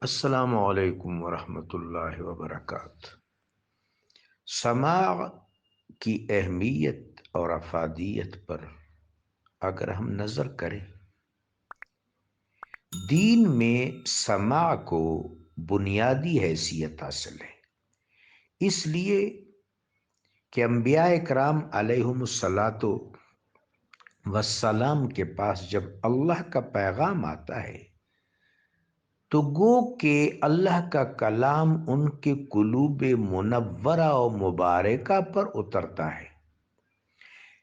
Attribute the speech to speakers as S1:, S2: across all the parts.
S1: السلام علیکم ورحمۃ اللہ وبرکاتہ۔ سماع کی اہمیت اور افادیت پر اگر ہم نظر کریں، دین میں سماع کو بنیادی حیثیت حاصل ہے، اس لیے کہ انبیاء اکرام علیہم الصلاۃ والسلام کے پاس جب اللہ کا پیغام آتا ہے تو گو کہ اللہ کا کلام ان کے قلوب منورہ و مبارکہ پر اترتا ہے،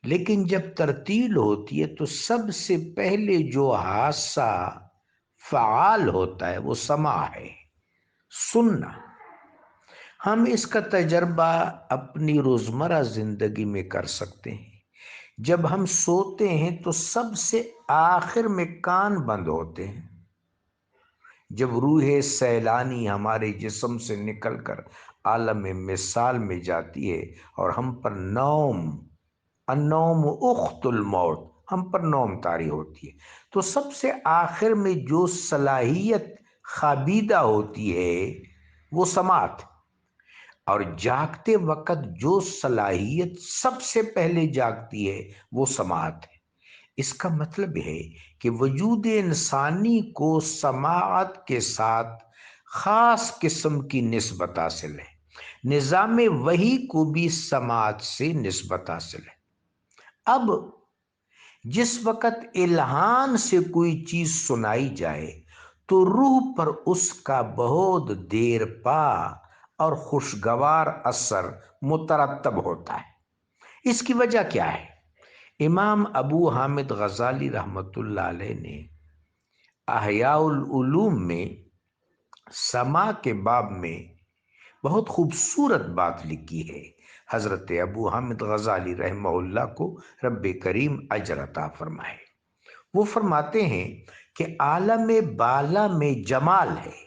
S1: لیکن جب ترتیل ہوتی ہے تو سب سے پہلے جو حادثہ فعال ہوتا ہے وہ سماع ہے، سننا۔ ہم اس کا تجربہ اپنی روزمرہ زندگی میں کر سکتے ہیں۔ جب ہم سوتے ہیں تو سب سے آخر میں کان بند ہوتے ہیں۔ جب روح سیلانی ہمارے جسم سے نکل کر عالم مثال میں جاتی ہے اور ہم پر النوم اخت الموت، ہم پر نوم طاری ہوتی ہے، تو سب سے آخر میں جو صلاحیت خوابیدہ ہوتی ہے وہ سماعت، اور جاگتے وقت جو صلاحیت سب سے پہلے جاگتی ہے وہ سماعت ہے۔ اس کا مطلب ہے کہ وجود انسانی کو سماعت کے ساتھ خاص قسم کی نسبت حاصل ہے، نظام وحی کو بھی سماعت سے نسبت حاصل ہے۔ اب جس وقت الہام سے کوئی چیز سنائی جائے تو روح پر اس کا بہت دیر پا اور خوشگوار اثر مترتب ہوتا ہے۔ اس کی وجہ کیا ہے؟ امام ابو حامد غزالی رحمۃ اللہ علیہ نے احیاء العلوم میں سماع کے باب میں بہت خوبصورت بات لکھی ہے۔ حضرت ابو حامد غزالی رحمہ اللہ کو رب کریم اجر عطا فرمائے۔ وہ فرماتے ہیں کہ عالم بالا میں جمال ہے،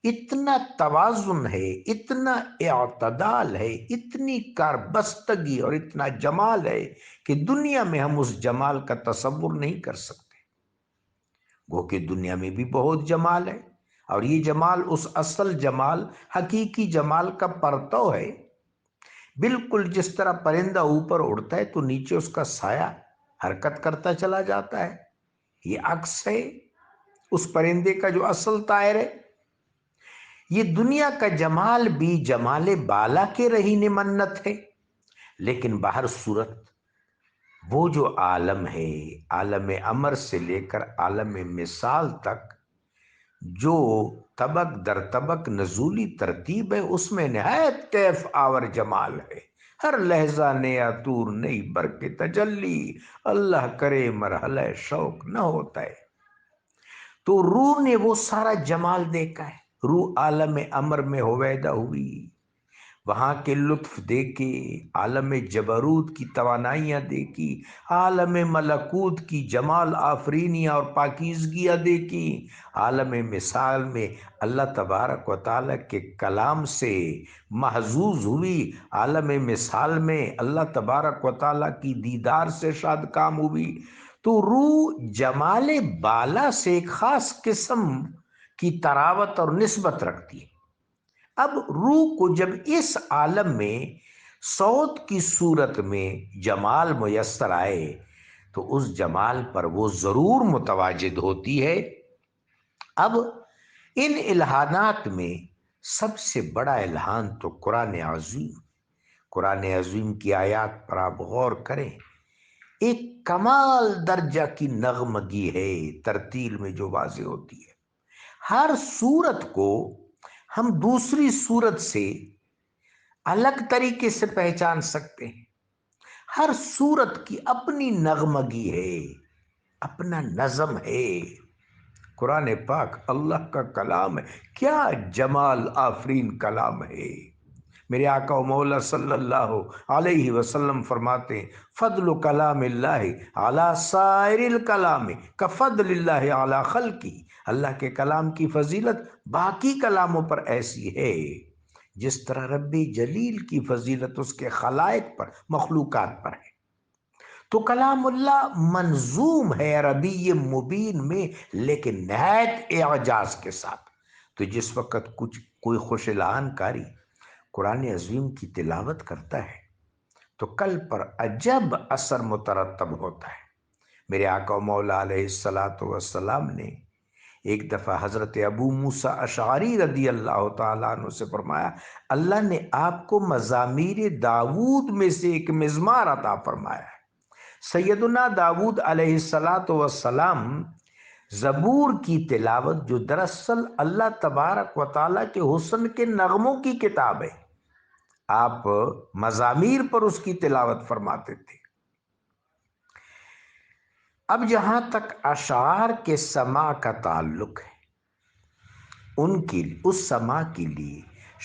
S1: اتنا توازن ہے، اتنا اعتدال ہے، اتنی کاربستگی اور اتنا جمال ہے کہ دنیا میں ہم اس جمال کا تصور نہیں کر سکتے۔ گو کہ دنیا میں بھی بہت جمال ہے، اور یہ جمال اس اصل جمال، حقیقی جمال کا پرتو ہے۔ بالکل جس طرح پرندہ اوپر اڑتا ہے تو نیچے اس کا سایہ حرکت کرتا چلا جاتا ہے، یہ عکس ہے اس پرندے کا جو اصل طائر ہے۔ یہ دنیا کا جمال بھی جمال بالا کے رہین منت ہے، لیکن باہر صورت وہ جو عالم ہے، عالم امر سے لے کر عالم مثال تک جو طبق در طبق نزولی ترتیب ہے، اس میں نہایت کیف آور جمال ہے۔ ہر لہجہ نیا طور نئی برق تجلی، اللہ کرے مرحلہ شوق نہ ہوتا ہے۔ تو روح نے وہ سارا جمال دیکھا ہے۔ روح عالم امر میں ہویدہ ہوئی، وہاں کے لطف دیکھے، عالم جبروت کی توانائیاں دیکھی، عالم ملکوت کی جمال آفرینیاں اور پاکیزگیاں دیکھی، عالم مثال میں اللہ تبارک و تعالیٰ کے کلام سے محظوظ ہوئی، عالم مثال میں اللہ تبارک و تعالیٰ کی دیدار سے شاد کام ہوئی۔ تو روح جمال بالا سے ایک خاص قسم کی تراوت اور نسبت رکھتی ہے۔ اب روح کو جب اس عالم میں صوت کی صورت میں جمال میسر آئے تو اس جمال پر وہ ضرور متواجد ہوتی ہے۔ اب ان الہانات میں سب سے بڑا الہان تو قرآن عظیم کی آیات پر آپ غور کریں، ایک کمال درجہ کی نغمگی ہے، ترتیل میں جو واضح ہوتی ہے۔ ہر صورت کو ہم دوسری صورت سے الگ طریقے سے پہچان سکتے ہیں۔ ہر صورت کی اپنی نغمگی ہے، اپنا نظم ہے۔ قرآن پاک اللہ کا کلام ہے، کیا جمال آفرین کلام ہے۔ میرے آقا و مولا صلی اللہ علیہ وسلم فرماتے ہیں، فضل کلام اللہ علی سائر الکلام کفضل اللہ علی خلقی۔ اللہ کے کلام کی فضیلت باقی کلاموں پر ایسی ہے جس طرح رب جلیل کی فضیلت اس کے خلائق پر، مخلوقات پر ہے۔ تو کلام اللہ منظوم ہے عربی مبین میں، لیکن نہایت اعجاز کے ساتھ۔ تو جس وقت کوئی خوش الہان کاری قرآن عظیم کی تلاوت کرتا ہے تو قلب پر عجب اثر مترتب ہوتا ہے۔ میرے آقا و مولا علیہ الصلاۃ والسلام نے ایک دفعہ حضرت ابو موسیٰ اشعری رضی اللہ تعالیٰ عنہ سے فرمایا، اللہ نے آپ کو مزامیر داود میں سے ایک مزمار عطا فرمایا ہے۔ سیدنا داود علیہ الصلاۃ والسلام زبور کی تلاوت، جو دراصل اللہ تبارک و تعالیٰ کے حسن کے نغموں کی کتاب ہے، آپ مزامیر پر اس کی تلاوت فرماتے تھے۔ اب جہاں تک اشعار کے سماع کا تعلق ہے، اس سماع کے لیے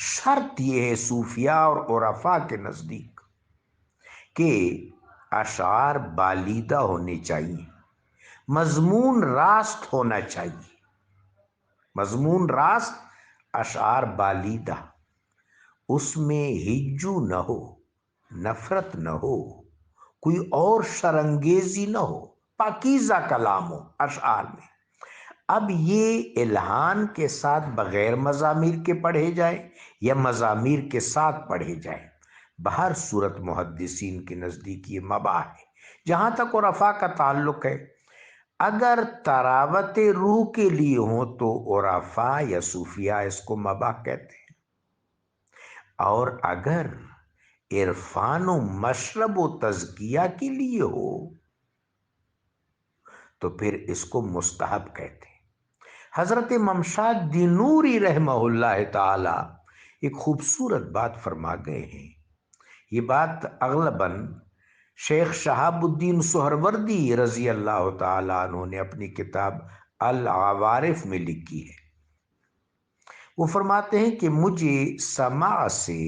S1: شرط یہ ہے صوفیاء اور عرفاء کے نزدیک کہ اشعار بالیدہ ہونے چاہیے، مضمون راست ہونا چاہیے، مضمون راست، اشعار بالیدہ، اس میں ہجو نہ ہو، نفرت نہ ہو، کوئی اور شرنگیزی نہ ہو، پاکیزہ کلام ہو اشعار میں۔ اب یہ الہان کے ساتھ بغیر مزامیر کے پڑھے جائیں یا مزامیر کے ساتھ پڑھے جائیں، بہر صورت محدثین کے نزدیک یہ مباح ہے۔ جہاں تک عرفاء کا تعلق ہے، اگر تراوت روح کے لیے ہوں تو عرفاء یا صوفیاء اس کو مباح کہتے ہیں، اور اگر عرفان و مشرب و تزکیہ کے لیے ہو تو پھر اس کو مستحب کہتے ہیں۔ حضرت ممشاد دینوری رحمہ اللہ تعالی ایک خوبصورت بات فرما گئے ہیں۔ یہ بات اغلباً شیخ شہاب الدین سہروردی رضی اللہ تعالیٰ عنہ نے اپنی کتاب العوارف میں لکھی ہے۔ وہ فرماتے ہیں کہ مجھے سماع سے،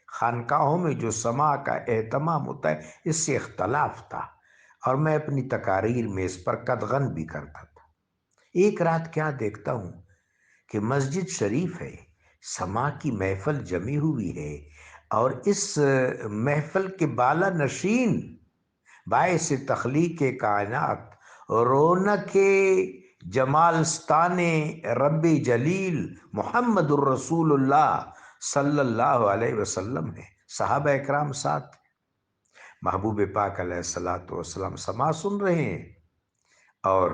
S1: خانقاہوں میں جو سماع کا اہتمام ہوتا ہے، اس سے اختلاف تھا، اور میں اپنی تقاریر میں اس پر قدغن بھی کرتا تھا۔ ایک رات کیا دیکھتا ہوں کہ مسجد شریف ہے، سماع کی محفل جمی ہوئی ہے، اور اس محفل کے بالا نشین باعث تخلیق کائنات، رونق جمالستان رب جلیل محمد الرسول اللہ صلی اللہ علیہ وسلم ہے، صحابہ اکرام ساتھ، محبوب پاک علیہ الصلاۃ والسلام سماع سن رہے ہیں، اور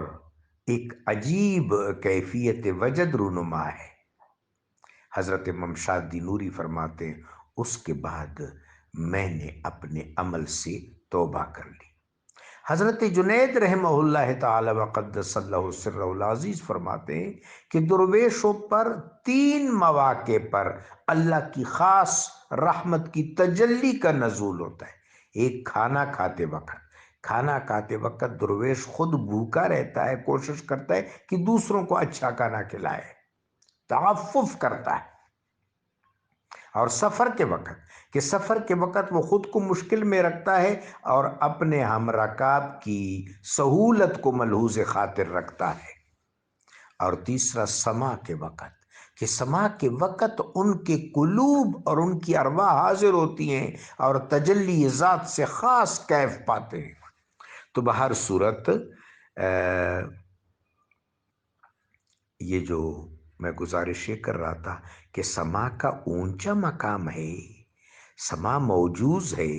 S1: ایک عجیب کیفیت وجد رونما ہے۔ حضرت ممشاد دینوری فرماتے ہیں اس کے بعد میں نے اپنے عمل سے توبہ کر لی۔ حضرت جنید رحمہ اللہ تعالی وقدس اللہ سرہ العزیز فرماتے ہیں کہ درویشوں پر 3 مواقع پر اللہ کی خاص رحمت کی تجلی کا نزول ہوتا ہے۔ ایک کھانا کھاتے وقت درویش خود بھوکا رہتا ہے، کوشش کرتا ہے کہ دوسروں کو اچھا کھانا کھلائے، تعفف کرتا ہے۔ اور سفر کے وقت وہ خود کو مشکل میں رکھتا ہے اور اپنے ہم رکاب کی سہولت کو ملحوظ خاطر رکھتا ہے۔ اور تیسرا سماع کے وقت، کہ سماع کے وقت ان کے قلوب اور ان کی ارواح حاضر ہوتی ہیں اور تجلی ذات سے خاص کیف پاتے ہیں۔ تو بہر صورت یہ جو میں گزارش یہ کر رہا تھا کہ سماع کا اونچا مقام ہے، سماع موجوز ہے،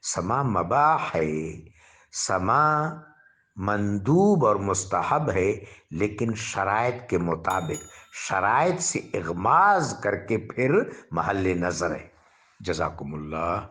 S1: سماع مباح ہے، سماع مندوب اور مستحب ہے، لیکن شرائط کے مطابق، شرائط سے اغماض کر کے پھر محل نظر ہے۔ جزاکم اللہ۔